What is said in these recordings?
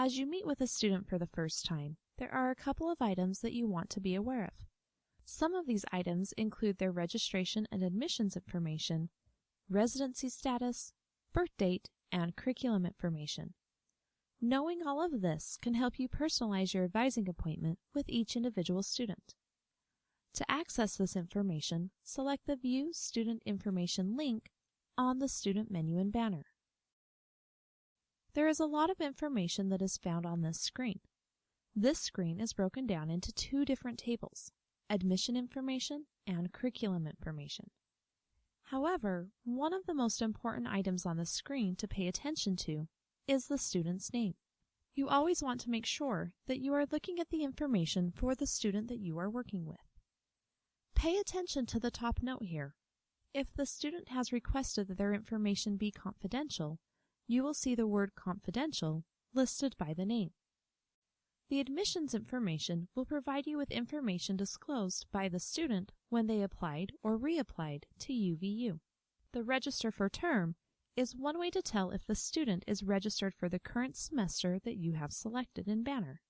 As you meet with a student for the first time, there are a couple of items that you want to be aware of. Some of these items include their registration and admissions information, residency status, birth date, and curriculum information. Knowing all of this can help you personalize your advising appointment with each individual student. To access this information, select the View Student Information link on the student menu and banner. There is a lot of information that is found on this screen. This screen is broken down into two different tables, admission information and curriculum information. However, one of the most important items on the screen to pay attention to is the student's name. You always want to make sure that you are looking at the information for the student that you are working with. Pay attention to the top note here. If the student has requested that their information be confidential, you will see the word confidential listed by the name. The admissions information will provide you with information disclosed by the student when they applied or reapplied to UVU. The Register for Term is one way to tell if the student is registered for the current semester that you have selected in banner.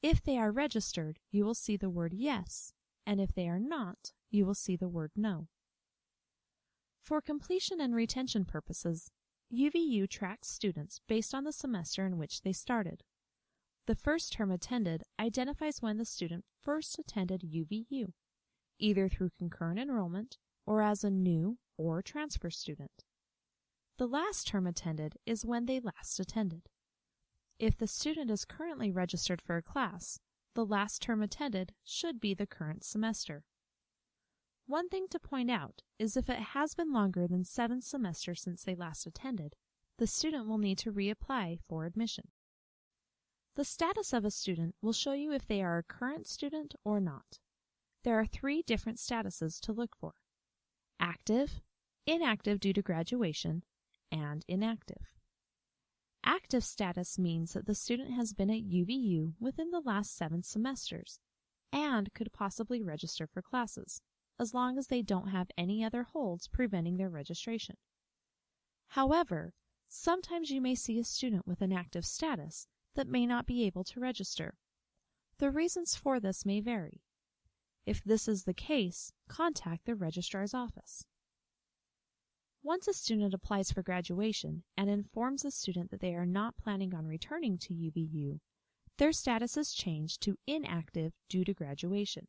If they are registered, you will see the word Yes, and if they are not, you will see the word No. For completion and retention purposes, UVU tracks students based on the semester in which they started. The first term attended identifies when the student first attended UVU, either through concurrent enrollment or as a new or transfer student. The last term attended is when they last attended. If the student is currently registered for a class, the last term attended should be the current semester. One thing to point out is if it has been longer than 7 semesters since they last attended, the student will need to reapply for admission. The status of a student will show you if they are a current student or not. There are 3 different statuses to look for: active, inactive due to graduation, and inactive. Active status means that the student has been at UVU within the last 7 semesters and could possibly register for classes, as long as they don't have any other holds preventing their registration. However, sometimes you may see a student with an active status that may not be able to register. The reasons for this may vary. If this is the case, contact the registrar's office. Once a student applies for graduation and informs the student that they are not planning on returning to UVU, their status is changed to inactive due to graduation.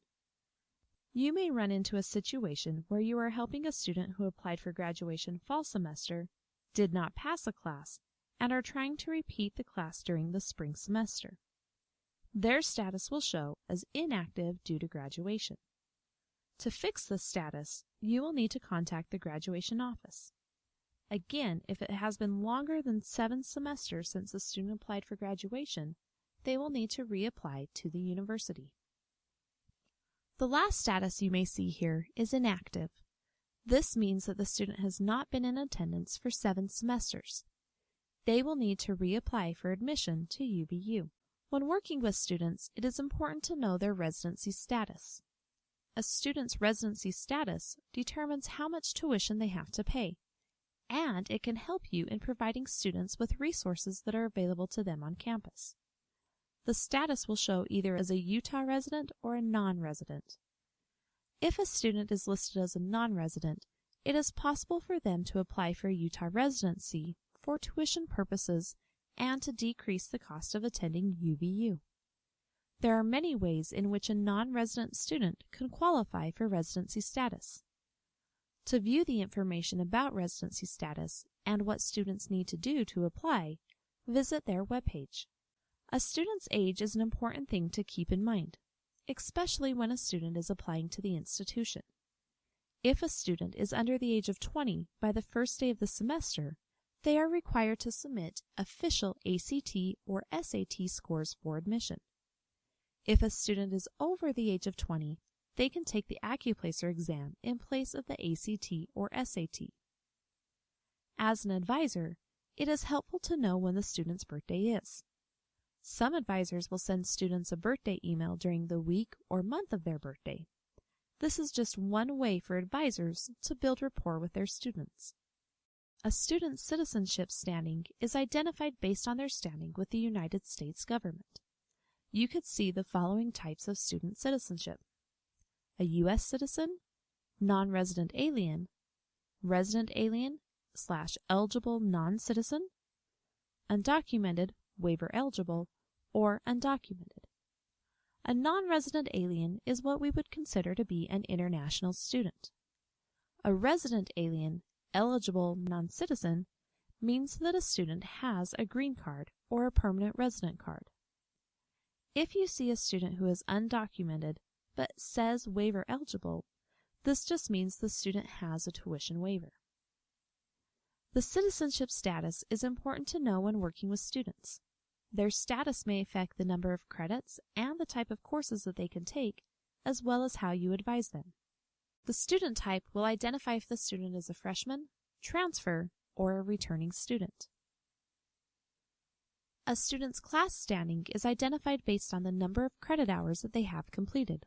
You may run into a situation where you are helping a student who applied for graduation fall semester, did not pass a class, and are trying to repeat the class during the spring semester. Their status will show as inactive due to graduation. To fix this status, you will need to contact the graduation office. Again, if it has been longer than 7 semesters since the student applied for graduation, they will need to reapply to the university. The last status you may see here is inactive. This means that the student has not been in attendance for 7 semesters. They will need to reapply for admission to UVU. When working with students, it is important to know their residency status. A student's residency status determines how much tuition they have to pay, and it can help you in providing students with resources that are available to them on campus. The status will show either as a Utah resident or a non-resident. If a student is listed as a non-resident, it is possible for them to apply for a Utah residency for tuition purposes and to decrease the cost of attending UVU. There are many ways in which a non-resident student can qualify for residency status. To view the information about residency status and what students need to do to apply, visit their webpage. A student's age is an important thing to keep in mind, especially when a student is applying to the institution. If a student is under the age of 20 by the first day of the semester, they are required to submit official ACT or SAT scores for admission. If a student is over the age of 20, they can take the AccuPlacer exam in place of the ACT or SAT. As an advisor, it is helpful to know when the student's birthday is. Some advisors will send students a birthday email during the week or month of their birthday. This is just one way for advisors to build rapport with their students. A student's citizenship standing is identified based on their standing with the United States government. You could see the following types of student citizenship: a U.S. citizen, non-resident alien, resident alien / eligible non-citizen, undocumented, waiver eligible, or undocumented. A non-resident alien is what we would consider to be an international student. A resident alien, eligible non-citizen, means that a student has a green card or a permanent resident card. If you see a student who is undocumented but says waiver eligible, this just means the student has a tuition waiver. The citizenship status is important to know when working with students. Their status may affect the number of credits and the type of courses that they can take, as well as how you advise them. The student type will identify if the student is a freshman, transfer, or a returning student. A student's class standing is identified based on the number of credit hours that they have completed.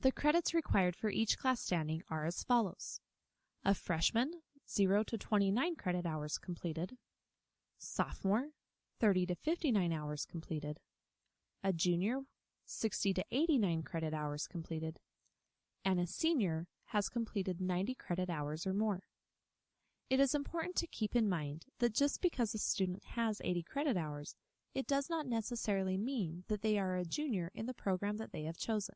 The credits required for each class standing are as follows: a freshman, 0 to 29 credit hours completed; sophomore, 30 to 59 hours completed; a junior, 60 to 89 credit hours completed; and a senior has completed 90 credit hours or more. It is important to keep in mind that just because a student has 80 credit hours, it does not necessarily mean that they are a junior in the program that they have chosen.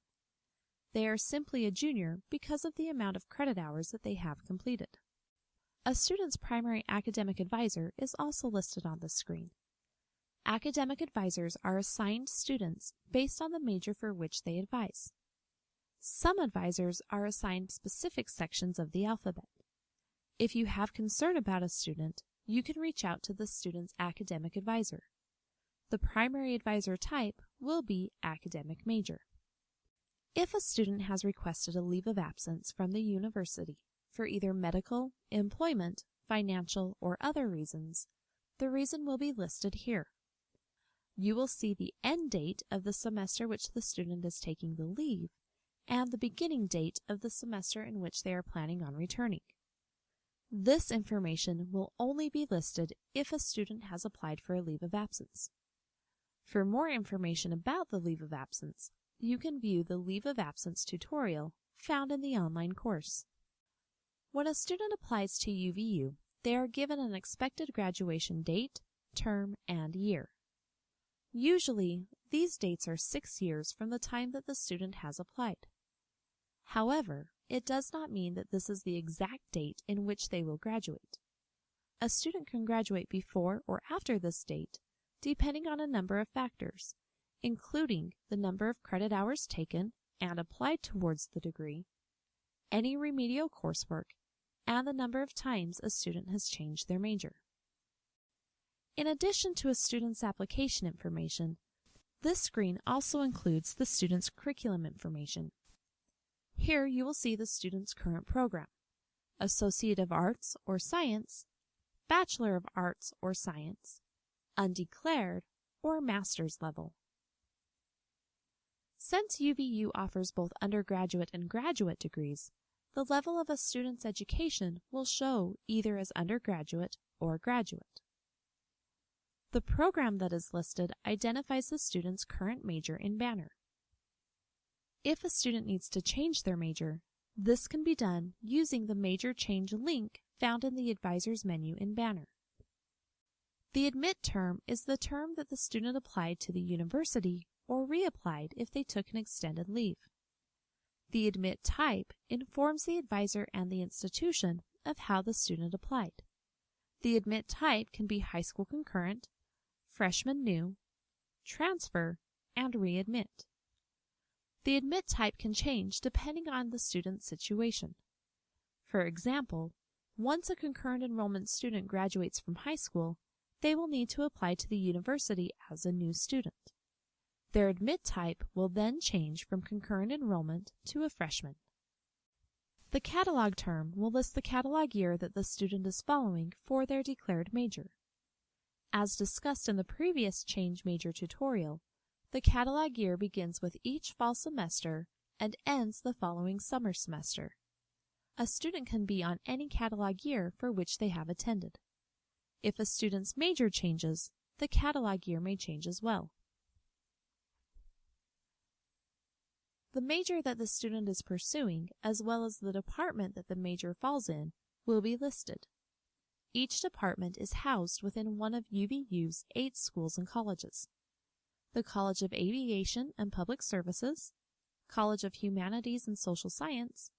They are simply a junior because of the amount of credit hours that they have completed. A student's primary academic advisor is also listed on the screen. Academic advisors are assigned students based on the major for which they advise. Some advisors are assigned specific sections of the alphabet. If you have concern about a student, you can reach out to the student's academic advisor. The primary advisor type will be academic major. If a student has requested a leave of absence from the university for either medical, employment, financial, or other reasons, the reason will be listed here. You will see the end date of the semester which the student is taking the leave and the beginning date of the semester in which they are planning on returning. This information will only be listed if a student has applied for a leave of absence. For more information about the leave of absence, you can view the leave of absence tutorial found in the online course. When a student applies to UVU, they are given an expected graduation date, term, and year. Usually, these dates are 6 years from the time that the student has applied. However, it does not mean that this is the exact date in which they will graduate. A student can graduate before or after this date, depending on a number of factors, including the number of credit hours taken and applied towards the degree, any remedial coursework, and the number of times a student has changed their major. In addition to a student's application information, this screen also includes the student's curriculum information. Here you will see the student's current program: Associate of Arts or Science, Bachelor of Arts or Science, Undeclared, or Master's level. Since UVU offers both undergraduate and graduate degrees, the level of a student's education will show either as undergraduate or graduate. The program that is listed identifies the student's current major in Banner. If a student needs to change their major, this can be done using the Major Change link found in the Advisors menu in Banner. The admit term is the term that the student applied to the university or reapplied if they took an extended leave. The admit type informs the advisor and the institution of how the student applied. The admit type can be high school concurrent, freshman new, transfer, and readmit. The admit type can change depending on the student's situation. For example, once a concurrent enrollment student graduates from high school, they will need to apply to the university as a new student. Their admit type will then change from concurrent enrollment to a freshman. The catalog term will list the catalog year that the student is following for their declared major. As discussed in the previous Change Major tutorial, the catalog year begins with each fall semester and ends the following summer semester. A student can be on any catalog year for which they have attended. If a student's major changes, the catalog year may change as well. The major that the student is pursuing, as well as the department that the major falls in, will be listed. Each department is housed within one of UVU's 8 schools and colleges: the College of Aviation and Public Services, College of Humanities and Social Science,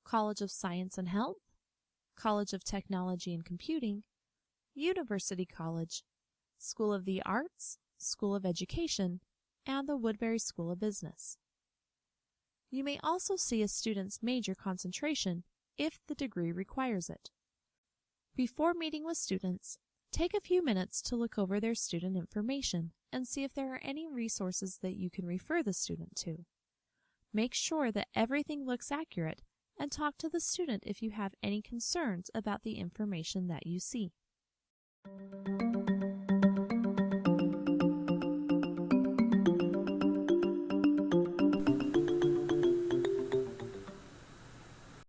College of Science and Health, College of Technology and Computing, University College, School of the Arts, School of Education, and the Woodbury School of Business. You may also see a student's major concentration if the degree requires it. Before meeting with students, take a few minutes to look over their student information and see if there are any resources that you can refer the student to. Make sure that everything looks accurate and talk to the student if you have any concerns about the information that you see.